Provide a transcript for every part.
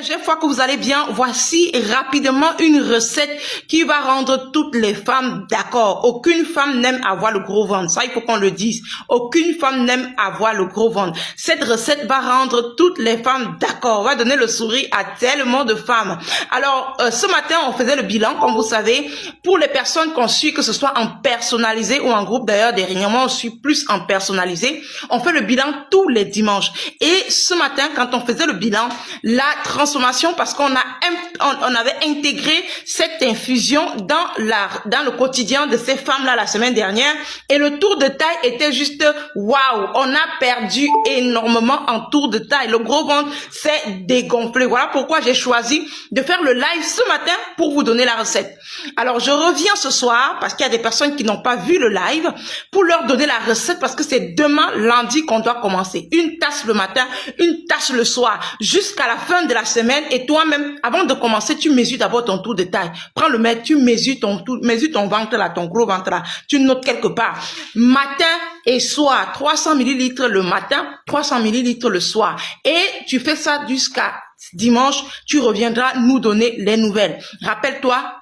J'espère que vous allez bien. Voici rapidement une recette qui va rendre toutes les femmes d'accord. Aucune femme n'aime avoir le gros ventre. Ça, il faut qu'on le dise. Aucune femme n'aime avoir le gros ventre. Cette recette va rendre toutes les femmes d'accord. Va donner le sourire à tellement de femmes. Alors, ce matin, on faisait le bilan, comme vous savez. Pour les personnes qu'on suit, que ce soit en personnalisé ou en groupe, d'ailleurs, dernièrement, on suit plus en personnalisé. On fait le bilan tous les dimanches. Et ce matin, quand on faisait le bilan, la transformation, parce qu'on avait intégré cette infusion dans le quotidien de ces femmes-là la semaine dernière, et le tour de taille était juste waouh, on a perdu énormément en tour de taille, le gros ventre s'est dégonflé. Voilà pourquoi j'ai choisi de faire le live ce matin pour vous donner la recette. Alors je reviens ce soir parce qu'il y a des personnes qui n'ont pas vu le live, pour leur donner la recette, parce que c'est demain lundi qu'on doit commencer. Une tasse le matin, une tasse le soir, jusqu'à la fin de la semaine. Et toi-même, avant de commencer, tu mesures d'abord ton tour de taille. Prends le mètre, tu mesures ton ventre là, ton gros ventre là. Tu notes quelque part. Matin et soir, 300 millilitres le matin, 300 millilitres le soir. Et tu fais ça jusqu'à dimanche. Tu reviendras nous donner les nouvelles. Rappelle-toi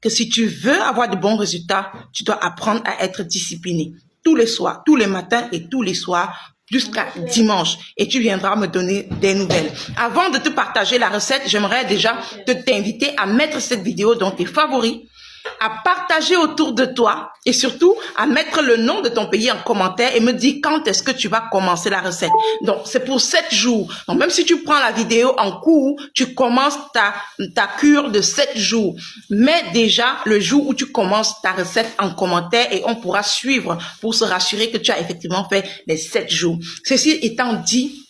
que si tu veux avoir de bons résultats, tu dois apprendre à être discipliné. Tous les soirs, tous les matins et tous les soirs, jusqu'à dimanche, et tu viendras me donner des nouvelles. Avant de te partager la recette, j'aimerais déjà t'inviter à mettre cette vidéo dans tes favoris, à partager autour de toi et surtout à mettre le nom de ton pays en commentaire et me dire quand est-ce que tu vas commencer la recette. Donc c'est pour 7 jours. Donc même si tu prends la vidéo en cours, tu commences ta cure de 7 jours. Mets déjà le jour où tu commences ta recette en commentaire et on pourra suivre pour se rassurer que tu as effectivement fait les 7 jours. Ceci étant dit,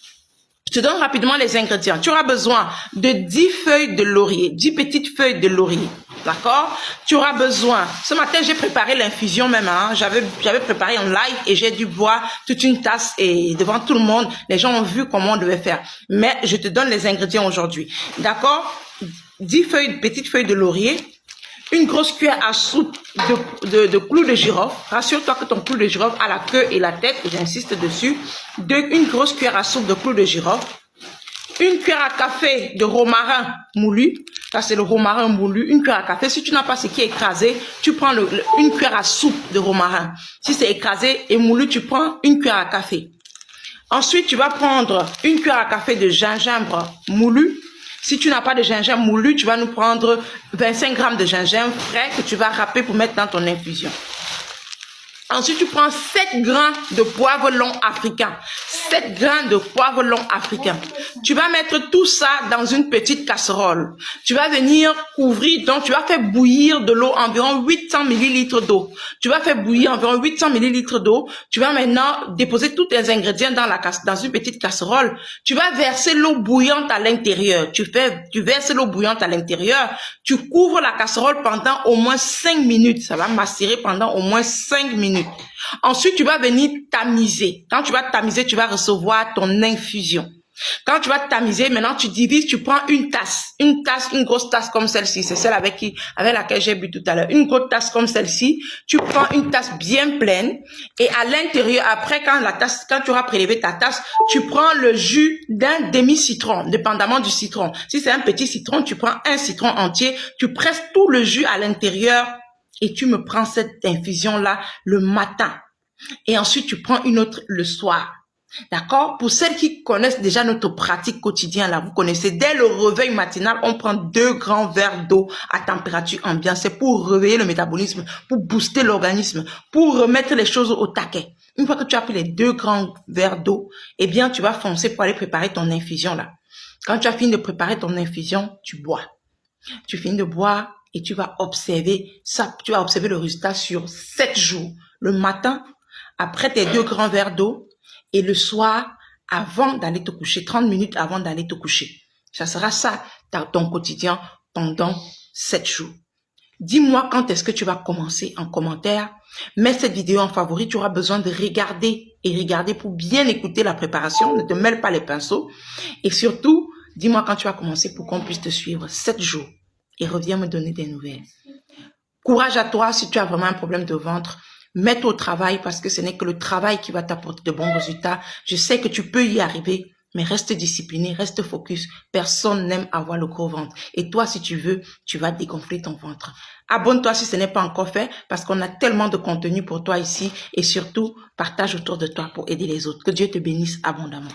je te donne rapidement les ingrédients. Tu auras besoin de 10 feuilles de laurier, 10 petites feuilles de laurier. D'accord? Tu auras besoin. Ce matin, j'ai préparé l'infusion même. Hein. J'avais préparé en live et j'ai dû boire toute une tasse et devant tout le monde, les gens ont vu comment on devait faire. Mais je te donne les ingrédients aujourd'hui. D'accord? 10 petites feuilles de laurier. Une grosse cuillère à soupe de clous de girofle. Rassure-toi que ton clou de girofle a la queue et la tête, j'insiste dessus. Une grosse cuillère à soupe de clous de girofle. Une cuillère à café de romarin moulu. Ça, c'est le romarin moulu. Une cuillère à café. Si tu n'as pas ce qui est écrasé, tu prends une cuillère à soupe de romarin. Si c'est écrasé et moulu, tu prends une cuillère à café. Ensuite, tu vas prendre une cuillère à café de gingembre moulu. Si tu n'as pas de gingembre moulu, tu vas nous prendre 25 grammes de gingembre frais que tu vas râper pour mettre dans ton infusion. Ensuite, tu prends 7 grains de poivre long africain. 7 grains de poivre long africain. Tu vas mettre tout ça dans une petite casserole. Tu vas venir couvrir, donc tu vas faire bouillir de l'eau, environ 800 millilitres d'eau. Tu vas faire bouillir environ 800 millilitres d'eau. Tu vas maintenant déposer tous tes ingrédients dans une petite casserole. Tu vas verser l'eau bouillante à l'intérieur. Tu verses l'eau bouillante à l'intérieur. Tu couvres la casserole pendant au moins 5 minutes. Ça va macérer pendant au moins 5 minutes. Ensuite, tu vas venir tamiser. Quand tu vas tamiser, tu vas recevoir ton infusion. Quand tu vas tamiser, maintenant tu divises, tu prends une grosse tasse comme celle-ci. C'est celle avec laquelle j'ai bu tout à l'heure. Une grosse tasse comme celle-ci. Tu prends une tasse bien pleine et à l'intérieur, après quand tu auras prélevé ta tasse, tu prends le jus d'un demi-citron, dépendamment du citron. Si c'est un petit citron, tu prends un citron entier, tu presses tout le jus à l'intérieur. Et tu me prends cette infusion-là le matin. Et ensuite, tu prends une autre le soir. D'accord? Pour celles qui connaissent déjà notre pratique quotidienne, là, vous connaissez, dès le réveil matinal, on prend 2 grands verres d'eau à température ambiante. C'est pour réveiller le métabolisme, pour booster l'organisme, pour remettre les choses au taquet. Une fois que tu as pris les 2 grands verres d'eau, eh bien, tu vas foncer pour aller préparer ton infusion, là. Quand tu as fini de préparer ton infusion, tu bois. Tu finis de boire. Et tu vas observer ça, tu vas observer le résultat sur 7 jours. Le matin, après tes 2 grands verres d'eau, et le soir, avant d'aller te coucher, 30 minutes avant d'aller te coucher. Ça sera ça, ton quotidien pendant 7 jours. Dis-moi quand est-ce que tu vas commencer en commentaire. Mets cette vidéo en favori, tu auras besoin de regarder pour bien écouter la préparation. Ne te mêle pas les pinceaux. Et surtout, dis-moi quand tu vas commencer pour qu'on puisse te suivre 7 jours. Et reviens me donner des nouvelles. Courage à toi si tu as vraiment un problème de ventre. Mets-toi au travail parce que ce n'est que le travail qui va t'apporter de bons résultats. Je sais que tu peux y arriver, Mais reste discipliné, reste focus. Personne n'aime avoir le gros ventre. Et toi, si tu veux, tu vas dégonfler ton ventre. Abonne-toi si ce n'est pas encore fait parce qu'on a tellement de contenu pour toi ici. Et surtout, partage autour de toi pour aider les autres. Que Dieu te bénisse abondamment.